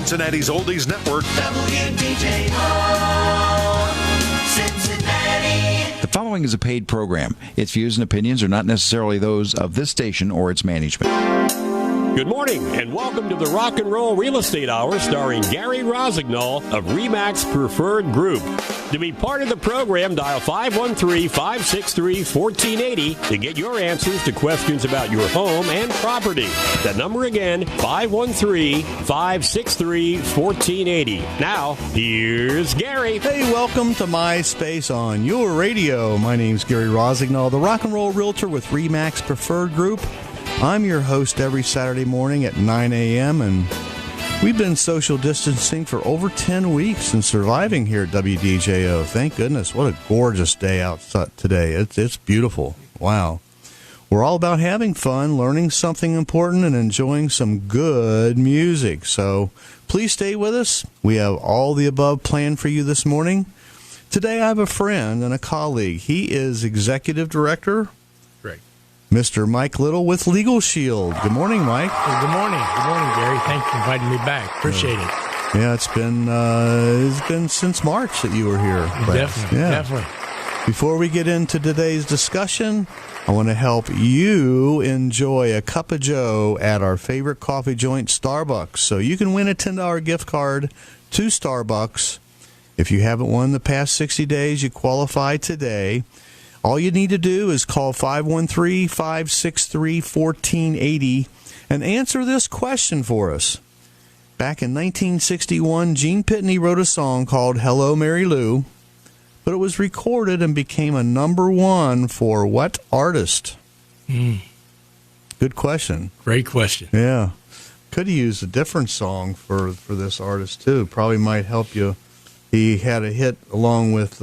Cincinnati's Oldies Network. The following is a paid program. Its views and opinions are not necessarily those of this station or its management. Good morning, and welcome to the Rock and Roll Real Estate Hour starring Gary Rossignol of RE/MAX Preferred Group. To be part of the program, dial 513-563-1480 to get your answers to questions about your home and property. That number again, 513-563-1480. Now, here's Gary. Hey, welcome to My Space on your radio. My name's Gary Rossignol, the Rock and Roll Realtor with RE/MAX Preferred Group. I'm your host every Saturday morning at 9 a.m., and we've been social distancing for over 10 weeks and surviving here at WDJO. Thank goodness. What a gorgeous day outside today. It's beautiful. Wow. We're all about having fun, learning something important, and enjoying some good music. So please stay with us. We have all the above planned for you this morning. Today I have a friend and a colleague. He is Executive Director, Mr. Mike Little with LegalShield. Good morning, Mike. Well, good morning. Good morning, Gary. Thanks for inviting me back. Appreciate it. Yeah, it's been since March that you were here. Definitely. Before we get into today's discussion, I want to help you enjoy a cup of joe at our favorite coffee joint, Starbucks. So you can win a $10 gift card to Starbucks. If you haven't won the past 60 days, you qualify today. All you need to do is call 513-563-1480 and answer this question for us. Back in 1961, Gene Pitney wrote a song called Hello, Mary Lou, but it was recorded and became a number one for what artist? Good question. Great question. Yeah. Could have used a different song for this artist, too. Probably might help you. He had a hit along with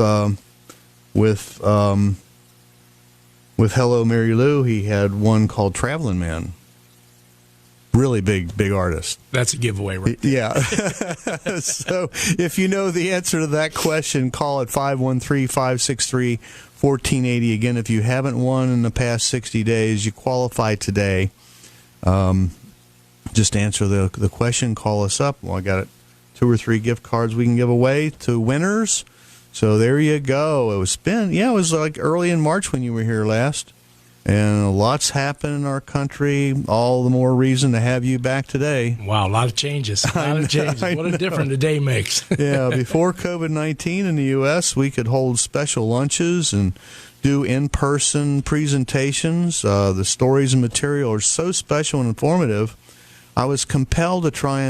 Hello, Mary Lou. He had one called Traveling Man. Really big artist. That's a giveaway, right? Yeah. So if you know the answer to that question, call at 513-563-1480. Again, if you haven't won in the past 60 days, you qualify today. Just answer the question, call us up. Well, I got 2 or 3 gift cards we can give away to winners. So there you go. It was like early in March when you were here last. And lots happened in our country. All the more reason to have you back today. Wow, a lot of changes. What a difference a day makes. Yeah, before COVID-19 in the U.S., we could hold special lunches and do in-person presentations. The stories and material are so special and informative. I was compelled to try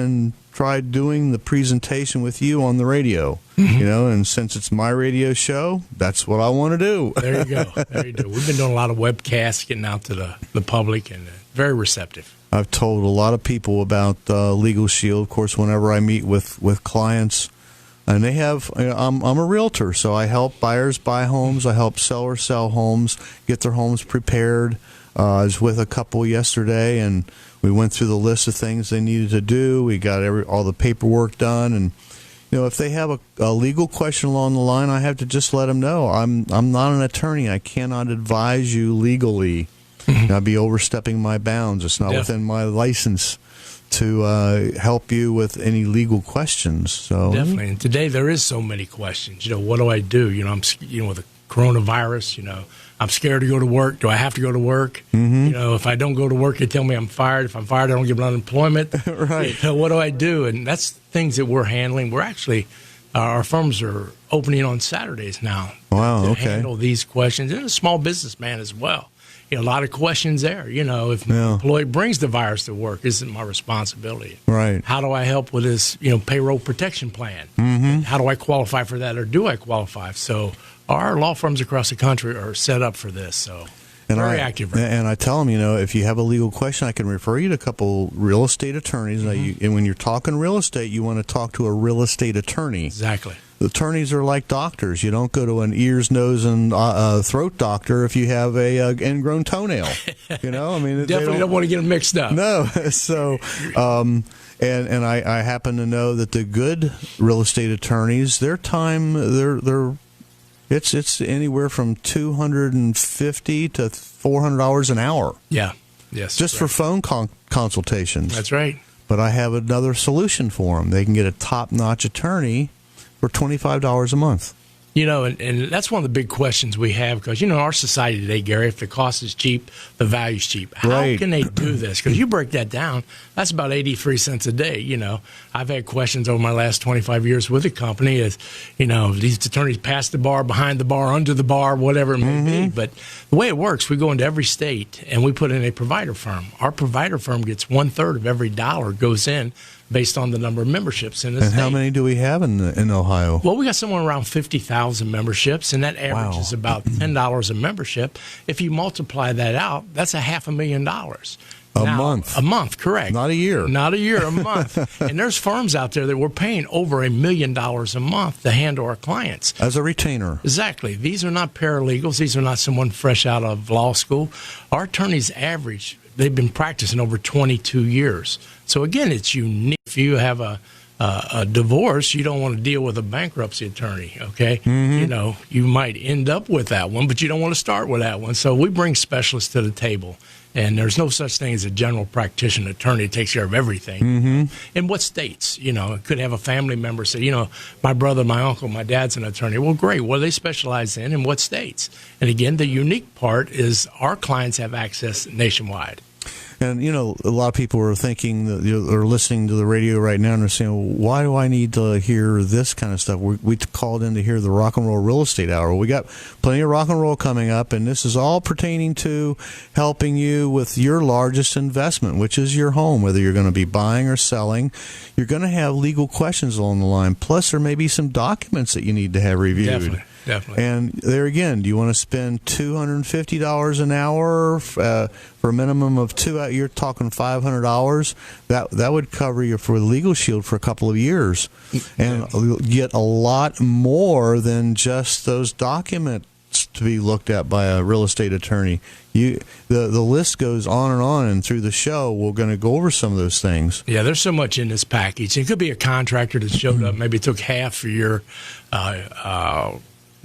doing the presentation with you on the radio, and since it's my radio show, that's what I want to do. There you go. We've been doing a lot of webcasts, getting out to the public, and very receptive. I've told a lot of people about LegalShield. Of course, whenever I meet with clients, and they have, I'm a realtor, so I help buyers buy homes. I help sellers sell homes, get their homes prepared. I was with a couple yesterday, and we went through the list of things they needed to do. We got all the paperwork done, and if they have a legal question along the line, I have to just let them know I'm not an attorney. I cannot advise you legally. I'd be overstepping my bounds. It's not within my license to help you with any legal questions. So definitely, and today there is so many questions. What do I do? I'm with the coronavirus. I'm scared to go to work. Do I have to go to work? If I don't go to work, they tell me I'm fired. If I'm fired, I don't get unemployment. Right. What do I do? And that's things that we're handling. We're actually, our firms are opening on Saturdays now. Wow, to okay. handle these questions. And a small businessman as well. A lot of questions there. If an employee brings the virus to work, isn't my responsibility. Right. How do I help with this, payroll protection plan? How do I qualify for that, or do I qualify? So our law firms across the country are set up for this. So very active. Right? And I tell them, if you have a legal question, I can refer you to a couple real estate attorneys. And when you're talking real estate, you want to talk to a real estate attorney. Exactly. The attorneys are like doctors. You don't go to an ears, nose, and throat doctor if you have a ingrown toenail. Definitely don't want to get them mixed up. No. So, and I happen to know that the good real estate attorneys, their time, it's anywhere from $250 to $400 an hour. Yeah. Yes. Just for phone consultations. That's right. but I have another solution for them. They can get a top-notch attorney for $25 a month. And that's one of the big questions we have because, in our society today, Gary, if the cost is cheap, the value's cheap. How can they do this? Because you break that down, that's about 83 cents a day. I've had questions over my last 25 years with the company is, these attorneys pass the bar, behind the bar, under the bar, whatever it may be. But the way it works, we go into every state and we put in a provider firm. Our provider firm gets 1/3 of every dollar goes in based on the number of memberships in the state. And how many do we have in Ohio? Well, we got somewhere around 50,000 memberships, and that averages about $10 a membership. If you multiply that out, that's $500,000. A month. A month, correct. Not a year. Not a year, a month. And there's firms out there that we're paying over $1 million a month to handle our clients. As a retainer. Exactly. These are not paralegals. These are not someone fresh out of law school. Our attorneys average, they've been practicing over 22 years. So, again, it's unique. If you have a divorce, you don't want to deal with a bankruptcy attorney, okay? You might end up with that one, but you don't want to start with that one. So we bring specialists to the table. And there's no such thing as a general practitioner attorney that takes care of everything. In what states? It could have a family member say, my brother, my uncle, my dad's an attorney. Well, great. What do they specialize in what states? And again, the unique part is our clients have access nationwide. And, a lot of people are thinking, or listening to the radio right now and they're saying, why do I need to hear this kind of stuff? We called in to hear the Rock and Roll Real Estate Hour. We got plenty of rock and roll coming up, and this is all pertaining to helping you with your largest investment, which is your home, whether you're going to be buying or selling. You're going to have legal questions along the line. Plus, there may be some documents that you need to have reviewed. Definitely. And there again, do you want to spend $250 an hour for a minimum of 2 hours? You're talking $500. That would cover you for LegalShield for a couple of years, and you'll get a lot more than just those documents to be looked at by a real estate attorney. The list goes on, and through the show, we're going to go over some of those things. Yeah, there's so much in this package. It could be a contractor that showed up, maybe took half of your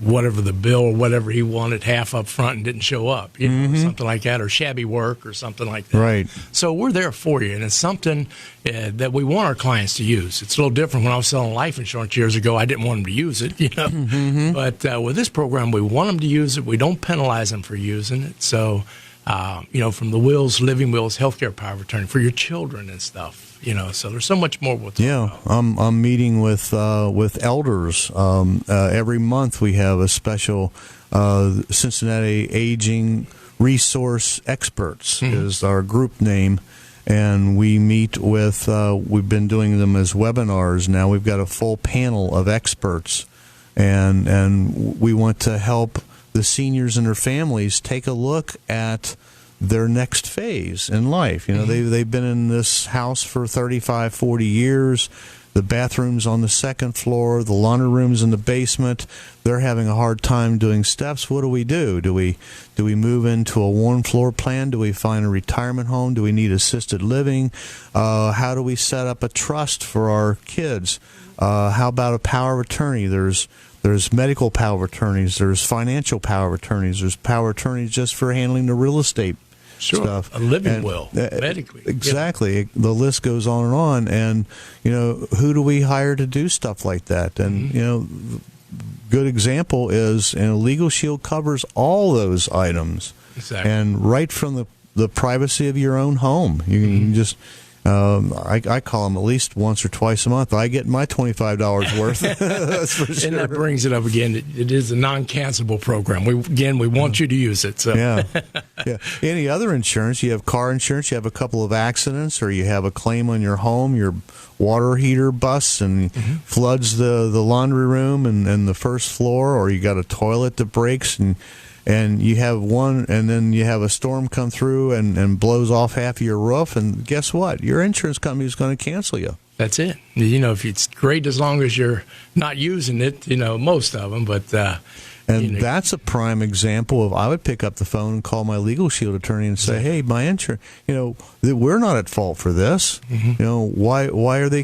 whatever the bill or whatever he wanted, half up front and didn't show up, something like that, or shabby work or something like that. Right. So we're there for you, and it's something that we want our clients to use. It's a little different. When I was selling life insurance years ago, I didn't want them to use it, But with this program, we want them to use it. We don't penalize them for using it. So, from the wills, living wills, healthcare power of attorney for your children and stuff. So there's so much more we'll talk about. I'm meeting with elders. Every month we have a special Cincinnati Aging Resource Experts is our group name. And we meet with, we've been doing them as webinars. Now we've got a full panel of experts. And we want to help the seniors and their families take a look at their next phase in life. They've been in this house for 35, 40 years. The bathroom's on the second floor, the laundry room's in the basement. They're having a hard time doing steps. What do? Do we move into a one floor plan? Do we find a retirement home? Do we need assisted living? How do we set up a trust for our kids? How about a power of attorney? There's medical power of attorneys. There's financial power of attorneys. There's power of attorneys just for handling the real estate stuff. A living will, medically. Exactly. Yeah. The list goes on. And, who do we hire to do stuff like that? And, good example is, LegalShield covers all those items. Exactly. And right from the privacy of your own home. You can just... I call them at least once or twice a month. I get my $25 worth. That's for sure. And that brings it up again. It is a non-cancelable program. We want you to use it. So. Yeah. Any other insurance? You have car insurance. You have a couple of accidents, or you have a claim on your home. Your water heater busts and floods the laundry room and the first floor, or you got a toilet that breaks and you have one, and then you have a storm come through and blows off half of your roof, and guess what? Your insurance company is going to cancel you. That's it. If it's great as long as you're not using it, most of them, but... that's a prime example of, I would pick up the phone and call my LegalShield attorney and say, hey, my insurance, we're not at fault for this. Why are they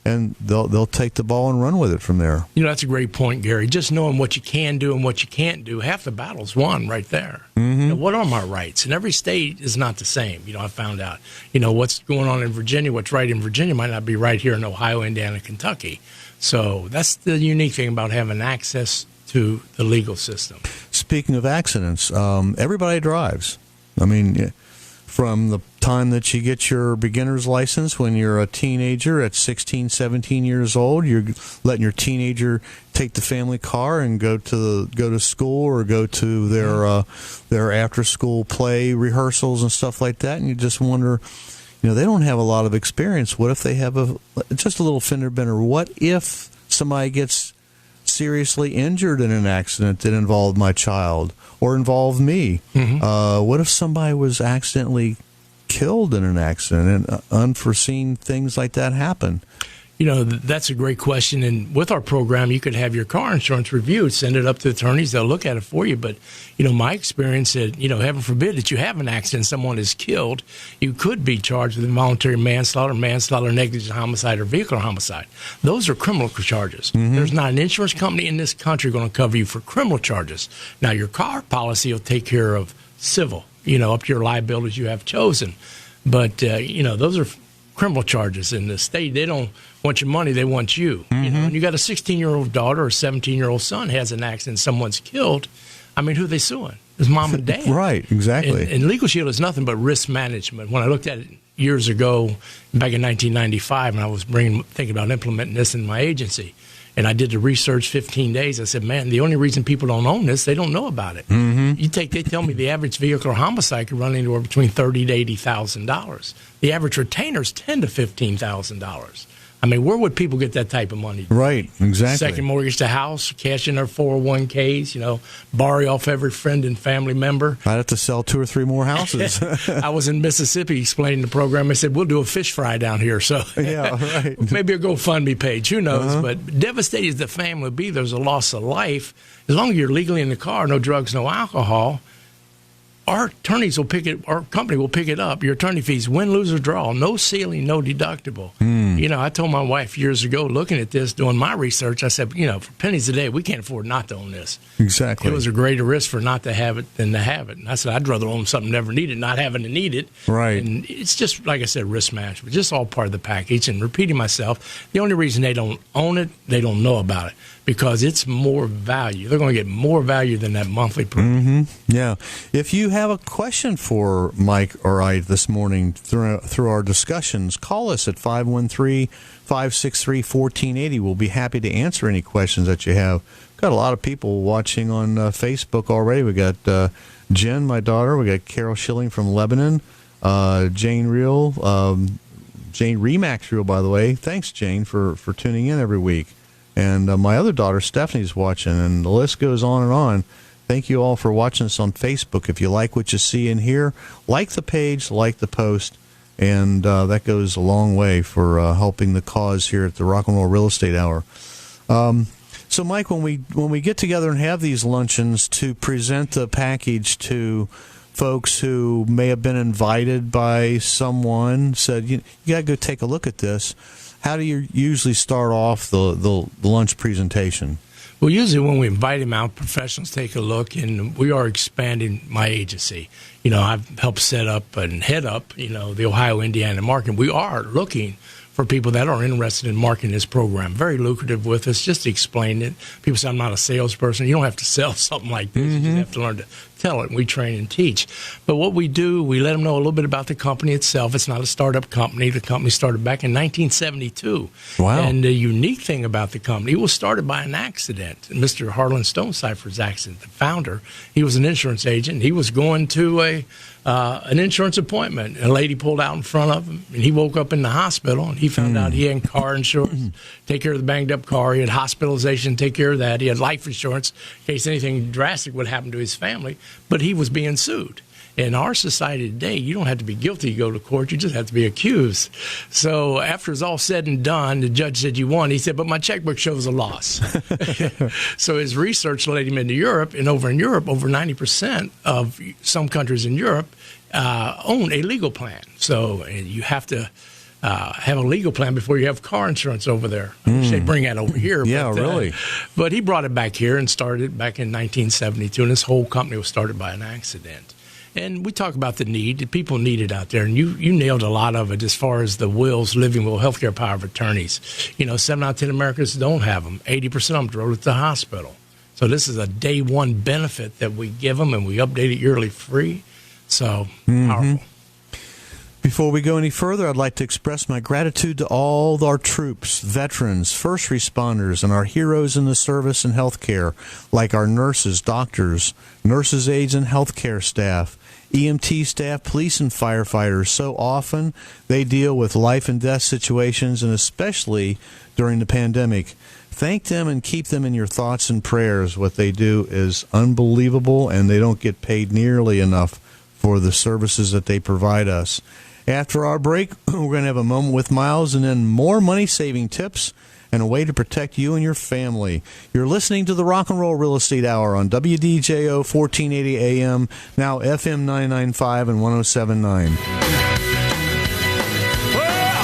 and they'll take the ball and run with it from there. That's a great point, Gary. Just knowing what you can do and what you can't do, half the battle's won right there. What are my rights? And every state is not the same. I found out. What's going on in Virginia, what's right in Virginia might not be right here in Ohio, Indiana, Kentucky. So that's the unique thing about having access to the legal system. Speaking of accidents, everybody drives. I mean, from the time that you get your beginner's license when you're a teenager at 16, 17 years old, you're letting your teenager take the family car and go to school or go to their after-school play rehearsals and stuff like that, and you just wonder, they don't have a lot of experience. What if they have just a little fender bender? What if somebody gets seriously injured in an accident that involved my child or involved me? What if somebody was accidentally killed in an accident and unforeseen things like that happen? That's a great question. And with our program, you could have your car insurance reviewed, send it up to attorneys. They'll look at it for you. But, my experience that, heaven forbid that you have an accident, someone is killed, you could be charged with involuntary manslaughter, negligent homicide, or vehicular homicide. Those are criminal charges. There's not an insurance company in this country going to cover you for criminal charges. Now, your car policy will take care of civil, up to your liabilities you have chosen. But, those are criminal charges in the state. They don't want your money, they want you. And you got a 16-year-old daughter or a 17-year-old son has an accident, someone's killed. I mean, who are they suing? It's mom and dad. Right, exactly. And LegalShield is nothing but risk management. When I looked at it years ago, back in 1995, and I was thinking about implementing this in my agency, and I did the research 15 days, I said, man, the only reason people don't own this, they don't know about it. They tell me the average vehicular homicide could run anywhere between $30,000 to $80,000. The average retainer is $10,000 to $15,000. I mean, where would people get that type of money? Right, exactly. Second mortgage to house, cash in their 401ks, borrow off every friend and family member. I'd have to sell 2 or 3 more houses. I was in Mississippi explaining the program. I said, we'll do a fish fry down here. So yeah, right. Maybe a GoFundMe page. Who knows? But devastating as the family would be, there's a loss of life. As long as you're legally in the car, no drugs, no alcohol, our attorneys will our company will pick it up. Your attorney fees, win, lose, or draw, no ceiling, no deductible. I told my wife years ago, looking at this, doing my research, I said, for pennies a day, we can't afford not to own this. Exactly. It was a greater risk for not to have it than to have it. And I said, I'd rather own something never needed, not having to need it. Right. And it's just, like I said, risk management, just all part of the package. And repeating myself, the only reason they don't own it, they don't know about it. Because it's more value. They're going to get more value than that monthly premium. Yeah. If you have a question for Mike or I this morning through our discussions, call us at 513-563-1480. We'll be happy to answer any questions that you have. Got a lot of people watching on Facebook already. We got Jen, my daughter. We got Carol Schilling from Lebanon. Jane Reel. Jane Remax Reel, by the way. Thanks, Jane, for tuning in every week. And my other daughter, Stephanie's watching, and the list goes on and on. Thank you all for watching us on Facebook. If you like what you see in here, like the page, like the post, and that goes a long way for helping the cause here at the Rock and Roll Real Estate Hour. So, Mike, when we get together and have these luncheons to present the package to folks who may have been invited by someone, said, you got to go take a look at this, how do you usually start off the lunch presentation? Well, usually when we invite them out, professionals take a look, and we are expanding my agency. I've helped set up and head up, the Ohio, Indiana market. We are looking for people that are interested in marketing this program. Very lucrative with us. Just to explain it. People say, I'm not a salesperson. You don't have to sell something like this. You just have to learn to tell it. We train and teach. But what we do, we let them know a little bit about the company itself. It's not a startup company. The company started back in 1972. Wow. And the unique thing about the company, it was started by an accident. Mr. Harlan Stonecipher's accident, the founder, he was an insurance agent. He was going to an insurance appointment. A lady pulled out in front of him, and he woke up in the hospital, and he found out he had car insurance, take care of the banged up car. He had hospitalization, take care of that. He had life insurance in case anything drastic would happen to his family, but he was being sued. In our society today, you don't have to be guilty to go to court. You just have to be accused. So after it's all said and done, the judge said, you won. He said, but my checkbook shows a loss. So his research led him into Europe, and over in Europe, over 90% of some countries in Europe own a legal plan. So you have to have a legal plan before you have car insurance over there. I wish they'd bring that over here. Yeah, but, really. But he brought it back here and started it back in 1972, and this whole company was started by an accident. And we talk about the need. People need it out there. And you nailed a lot of it as far as the wills, living will, healthcare power of attorneys. 7 out of 10 Americans don't have them. 80% of them drove to the hospital. So this is a day one benefit that we give them, and we update it yearly free. So powerful. Before we go any further, I'd like to express my gratitude to all our troops, veterans, first responders, and our heroes in the service and healthcare, like our nurses, doctors, nurses' aides, and healthcare staff, EMT staff, police, and firefighters. So often they deal with life and death situations, and especially during the pandemic. Thank them and keep them in your thoughts and prayers. What they do is unbelievable, and they don't get paid nearly enough for the services that they provide us. After our break, we're going to have a moment with Myles and then more money-saving tips and a way to protect you and your family. You're listening to the Rock and Roll Real Estate Hour on WDJO 1480 AM, now FM 995 and 107.9.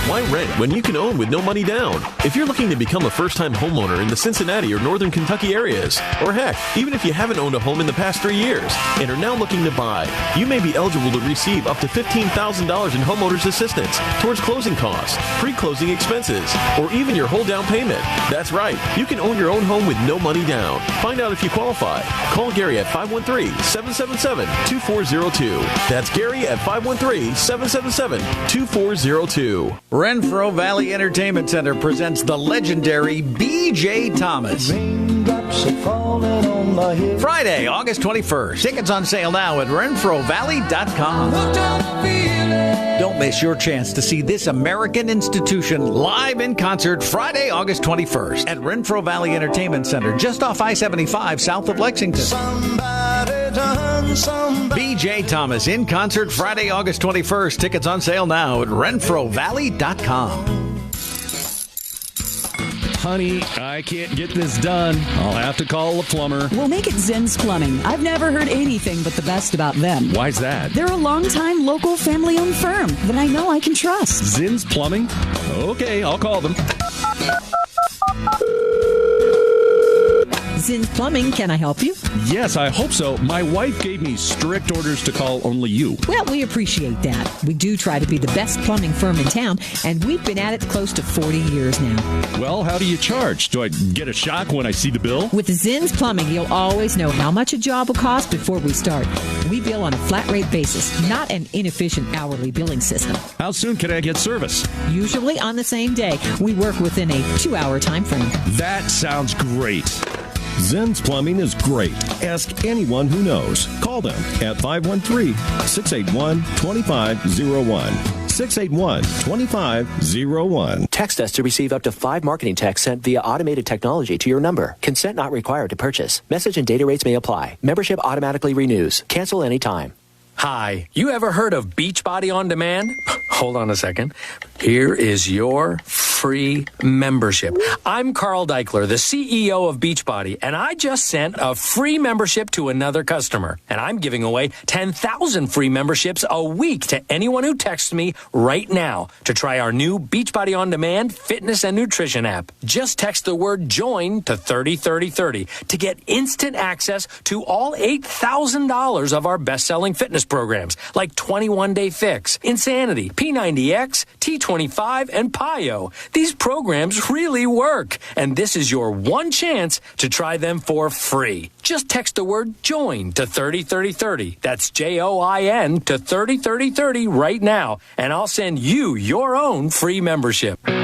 Why rent when you can own with no money down? If you're looking to become a first-time homeowner in the Cincinnati or Northern Kentucky areas, or heck, even if you haven't owned a home in the past 3 years and are now looking to buy, you may be eligible to receive up to $15,000 in homeowners assistance towards closing costs, pre-closing expenses, or even your whole down payment. That's right, you can own your own home with no money down. Find out if you qualify. Call Gary at 513-777-2402. That's Gary at 513-777-2402. Renfro Valley Entertainment Center presents the legendary B.J. Thomas. Friday, August 21st. Tickets on sale now at RenfroValley.com. Don't miss your chance to see this American institution live in concert Friday, August 21st at Renfro Valley Entertainment Center, just off I-75 south of Lexington. B.J. Thomas in concert Friday, August 21st. Tickets on sale now at RenfroValley.com. Honey, I can't get this done. I'll have to call a plumber. We'll make it Zen's Plumbing. I've never heard anything but the best about them. Why's that? They're a long-time local family-owned firm that I know I can trust. Zen's Plumbing? Okay, I'll call them. Zen's Plumbing, can I help you? Yes, I hope so. My wife gave me strict orders to call only you. Well, we appreciate that. We do try to be the best plumbing firm in town, and we've been at it close to 40 years now. Well, how do you charge? Do I get a shock when I see the bill? With Zen's Plumbing, you'll always know how much a job will cost before we start. We bill on a flat rate basis, not an inefficient hourly billing system. How soon can I get service? Usually on the same day. We work within a 2-hour time frame. That sounds great. Zen's Plumbing is great. Ask anyone who knows. Call them at 513-681-2501. 681-2501. Text us to receive up to 5 marketing texts sent via automated technology to your number. Consent not required to purchase. Message and data rates may apply. Membership automatically renews. Cancel anytime. Hi, you ever heard of Beachbody On Demand? Hold on a second. Here is your free membership. I'm Carl Deichler, the CEO of Beachbody, and I just sent a free membership to another customer. And I'm giving away 10,000 free memberships a week to anyone who texts me right now to try our new Beachbody On Demand fitness and nutrition app. Just text the word JOIN to 303030 to get instant access to all $8,000 of our best-selling fitness programs like 21 Day Fix, Insanity, P90X, T25, and PIO. These programs really work, and this is your one chance to try them for free. Just text the word JOIN to 303030. That's JOIN to 303030 right now, and I'll send you your own free membership. Get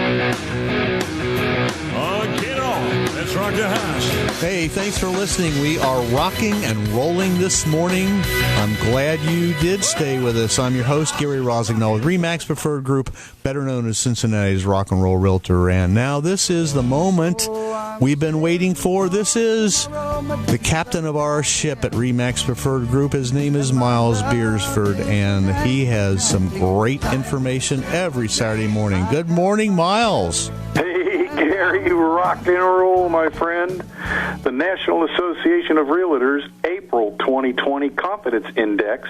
on. Let's rock the house. Hey, thanks for listening. We are rocking and rolling this morning. I'm glad you did stay with us. I'm your host, Gary Rossignol with RE/MAX Preferred Group, better known as Cincinnati's Rock and Roll Realtor. And now this is the moment we've been waiting for. This is the captain of our ship at RE/MAX Preferred Group. His name is Myles Beersford, and he has some great information every Saturday morning. Good morning, Myles. Hey, Gary, rock and roll, my friend. The National Association of Realtors April 2020 Confidence Index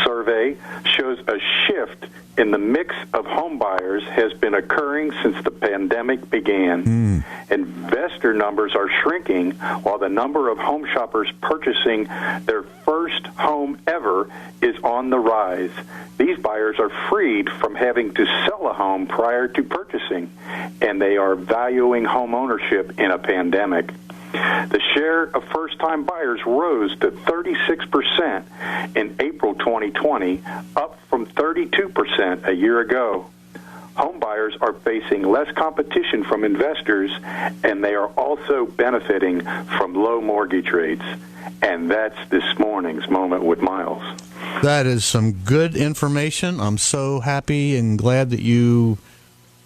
survey shows a shift in the mix of home buyers has been occurring since the pandemic began. Investor numbers are shrinking while the number of home shoppers purchasing their first home ever is on the rise. These buyers are freed from having to sell a home prior to purchasing, and they are valuing home ownership in a pandemic. The share of first-time buyers rose to 36% in April 2020, up from 32% a year ago. Home buyers are facing less competition from investors, and they are also benefiting from low mortgage rates. And that's this morning's Moment with Myles. That is some good information. I'm so happy and glad that you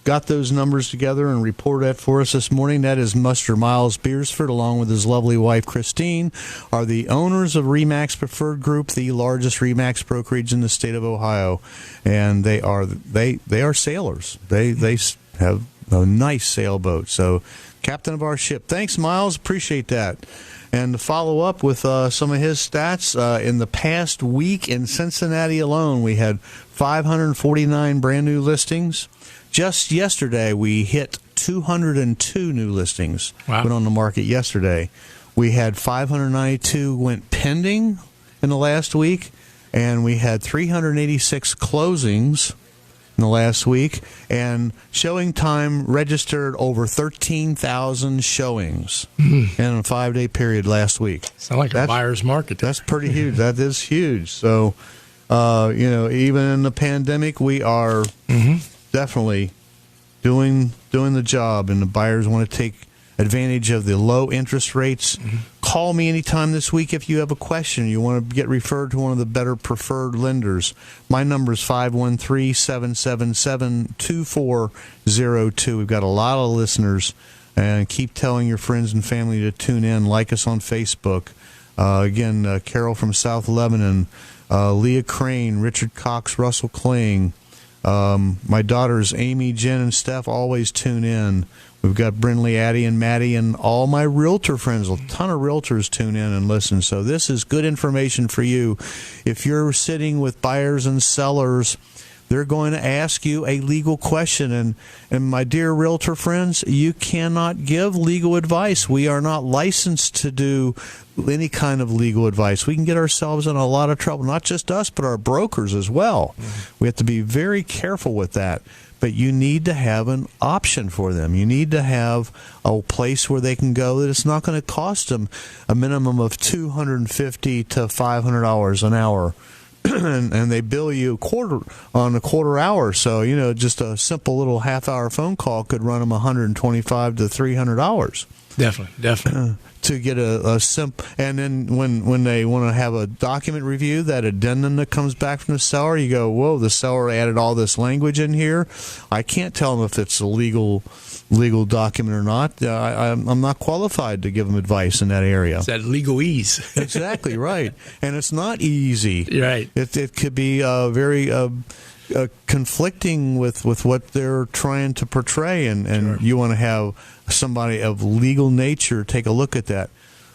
got those numbers together and reported that for us this morning. That is Mr. Myles Beersford, along with his lovely wife, Christine, are the owners of RE/MAX Preferred Group, the largest RE/MAX brokerage in the state of Ohio. And they are sailors. They have a nice sailboat. So, captain of our ship. Thanks, Myles. Appreciate that. And to follow up with some of his stats, in the past week in Cincinnati alone, we had 549 brand new listings. Just yesterday, we hit 202 new listings. Wow. Went on the market yesterday. We had 592 went pending in the last week, and we had 386 closings in the last week, and showing time registered over 13,000 showings in a 5-day period last week. Sound like a buyer's market. That's pretty huge. That is huge. So, even in the pandemic, we are definitely doing the job, and the buyers want to take advantage of the low interest rates. Call me anytime this week if you have a question. You want to get referred to one of the better preferred lenders. My number is 513-777-2402. We've got a lot of listeners, and keep telling your friends and family to tune in. Like us on Facebook. Again, Carol from South Lebanon, Leah Crane, Richard Cox, Russell Kling. My daughters Amy, Jen, and Steph always tune in. We've got Brindley, Addie, and Maddie, and all my realtor friends. A ton of realtors tune in and listen. So this is good information for you. If you're sitting with buyers and sellers, they're going to ask you a legal question. And my dear realtor friends, you cannot give legal advice. We are not licensed to do any kind of legal advice. We can get ourselves in a lot of trouble, not just us, but our brokers as well. We have to be very careful with that. But you need to have an option for them. You need to have a place where they can go that it's not going to cost them a minimum of $250 to $500 an hour. And they bill you a quarter hour. So, just a simple little half-hour phone call could run them $125 to $300. Definitely. To get a simple, and then when they want to have a document review, that addendum that comes back from the seller, you go, whoa, the seller added all this language in here. I can't tell them if it's a legal document or not. I'm not qualified to give them advice in that area. It's that legalese. Exactly right, and it's not easy. Right. It could be very conflicting with what they're trying to portray, and Sure. You want to have somebody of legal nature take a look at that.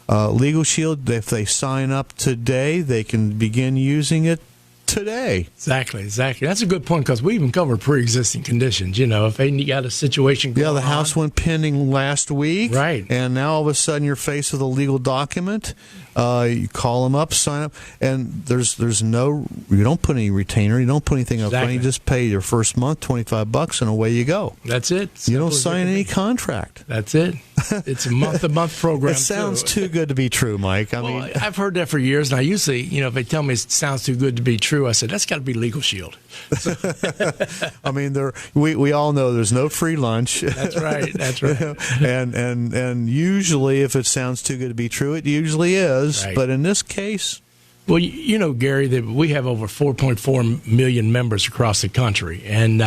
LegalShield, if they sign up today, they can begin using it today. Exactly. That's a good point, because we even cover pre-existing conditions. If they got a situation going on. Yeah, the house went pending last week. Right. And now all of a sudden you're faced with a legal document. You call them up, sign up, and you don't put any retainer, you don't put anything up front. You just pay your first month, $25, and away you go. That's it. You don't sign any contract. That's it. It's a month-to-month program. It sounds too good to be true, Mike. I mean, I've heard that for years, and I usually, if they tell me it sounds too good to be true, I said, that's got to be LegalShield. I mean, we all know there's no free lunch. That's right. And usually, if it sounds too good to be true, it usually is. Right. But in this case, well, Gary, that we have over 4.4 million members across the country, and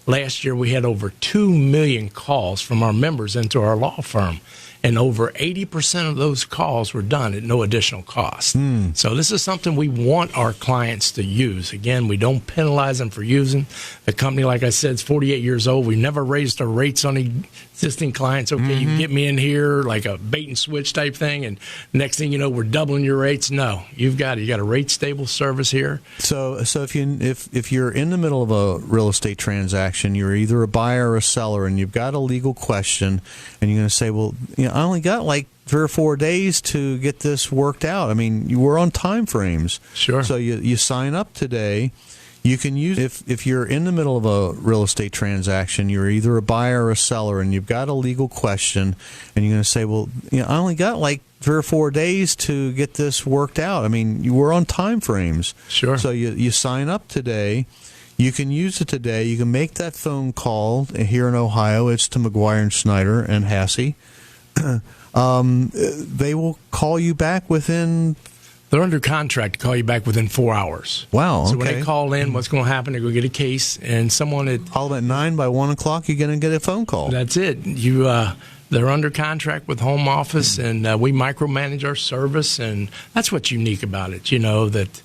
last year we had over 2 million calls from our members into our law firm. and over 80% of those calls were done at no additional cost. So this is something we want our clients to use. Again, we don't penalize them for using. The company, like I said, is 48 years old. We never raised our rates on existing clients. Okay, you get me in here like a bait and switch type thing, and next thing you know, we're doubling your rates. No, you got a rate stable service here. So if you're in the middle of a real estate transaction, you're either a buyer or a seller, and you've got a legal question, and you're going to say, well, I only got like 3 or 4 days to get this worked out. I mean, we're on time frames. Sure. So you sign up today. You can use, if you're in the middle of a real estate transaction, you're either a buyer or a seller, and you've got a legal question, and you're going to say, well, I only got like 3 or 4 days to get this worked out. I mean, we're on time frames. Sure. So you sign up today. You can use it today. You can make that phone call here in Ohio. It's to McGuire and Snyder and Hassey. They will call you back within... They're under contract to call you back within 4 hours. Wow, So when they call in, what's going to happen, they're going to get a case, and someone at... All at 9 by 1 o'clock, you're going to get a phone call. That's it. They're under contract with home office, and we micromanage our service, and that's what's unique about it, that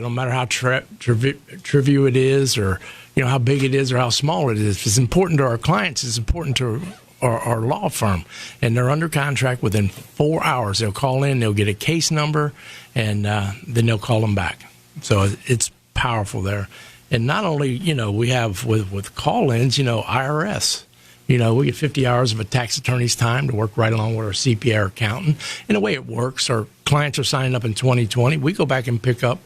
no matter how trivial it is, or how big it is or how small it is, if it's important to our clients, it's important to our law firm, and they're under contract within 4 hours. They'll call in, they'll get a case number, and then they'll call them back. So it's powerful there. And not only, we have with call-ins, IRS. We get 50 hours of a tax attorney's time to work right along with our CPA or accountant. And the way it works, our clients are signing up in 2020. We go back and pick up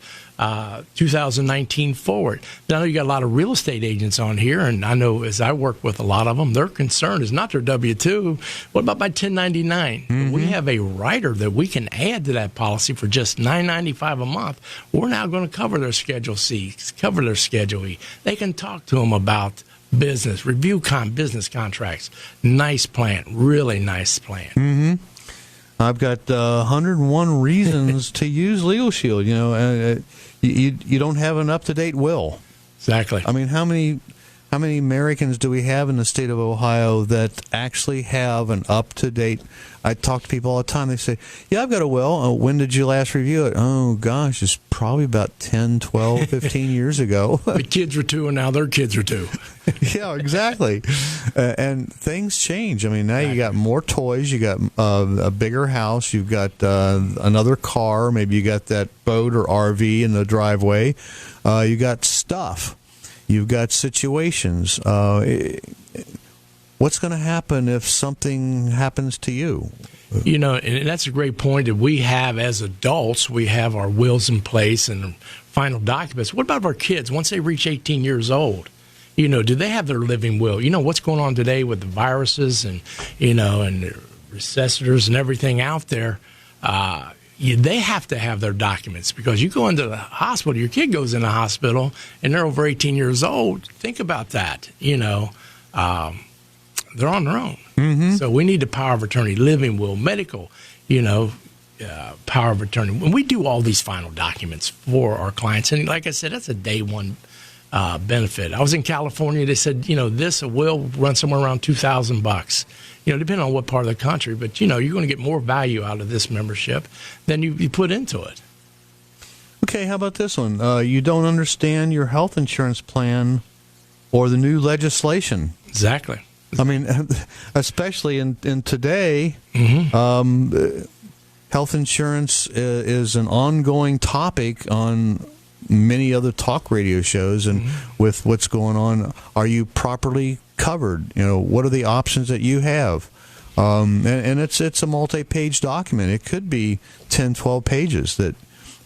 2019 forward. Now, I know you got a lot of real estate agents on here, and I know as I work with a lot of them, their concern is not their W-2. What about my 1099? We have a writer that we can add to that policy for just $9.95 a month. We're now going to cover their Schedule C, cover their Schedule E. They can talk to them about business, review business contracts. Nice plan, really nice plan. I've got 101 reasons to use LegalShield. You don't have an up-to-date will. Exactly. I mean, how many Americans do we have in the state of Ohio that actually have an up-to-date? I talk to people all the time. They say, yeah, I've got a will. When did you last review it? Oh, gosh, it's probably about 10, 12, 15 years ago. The kids were 2, and now their kids are 2. Yeah, exactly. And things change. I mean, now you got more toys. You got a bigger house. You've got another car. Maybe you got that boat or RV in the driveway. You got stuff. You've got situations. What's going to happen if something happens to you? And that's a great point that we have as adults. We have our wills in place and final documents. What about our kids once they reach 18 years old? Do they have their living will? What's going on today with the viruses and, and the recessors and everything out there. They have to have their documents because you go into the hospital, your kid goes in the hospital, and they're over 18 years old. Think about that. They're on their own. So we need the power of attorney, living will, medical, power of attorney. When we do all these final documents for our clients, and like I said, that's a day one benefit. I was in California. They said, this will run somewhere around $2,000. Depending on what part of the country, but you're going to get more value out of this membership than you put into it. Okay, how about this one? You don't understand your health insurance plan or the new legislation. Exactly. I mean, especially in today, health insurance is an ongoing topic on many other talk radio shows, and with what's going on, are you properly covered? What are the options that you have? And it's a multi-page document. It could be 10, 12 pages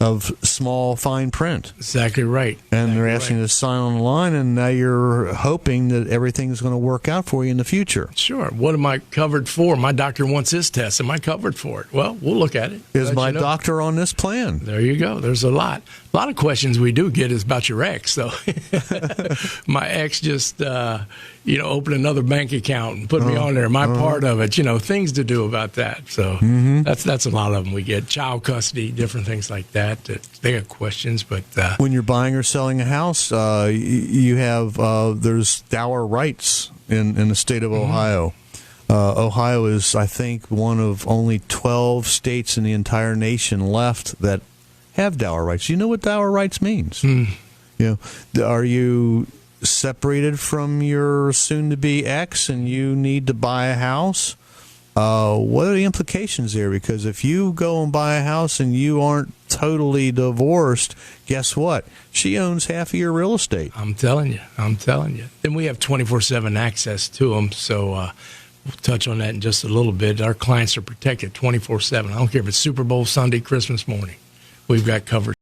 of small fine print. Exactly right. And they're asking you to sign on the line, and now you're hoping that everything's going to work out for you in the future. Sure. What am I covered for? My doctor wants this test. Am I covered for it? Well, we'll look at it. Is my doctor on this plan? There you go. There's a lot of questions we do get is about your ex. So my ex just, opened another bank account and put me on there. My part of it, things to do about that. So that's a lot of them we get. Child custody, different things like that. They have questions, but when you're buying or selling a house, you have there's dower rights in the state of Ohio. Ohio is, I think, one of only 12 states in the entire nation left that have dower rights. You know what dower rights means? You know, are you separated from your soon-to-be ex and you need to buy a house? What are the implications there? Because if you go and buy a house and you aren't totally divorced, guess what? She owns half of your real estate. I'm telling you. And we have 24/7 access to them, so we'll touch on that in just a little bit. Our clients are protected 24/7. I don't care if it's Super Bowl Sunday, Christmas morning. We've got coverage.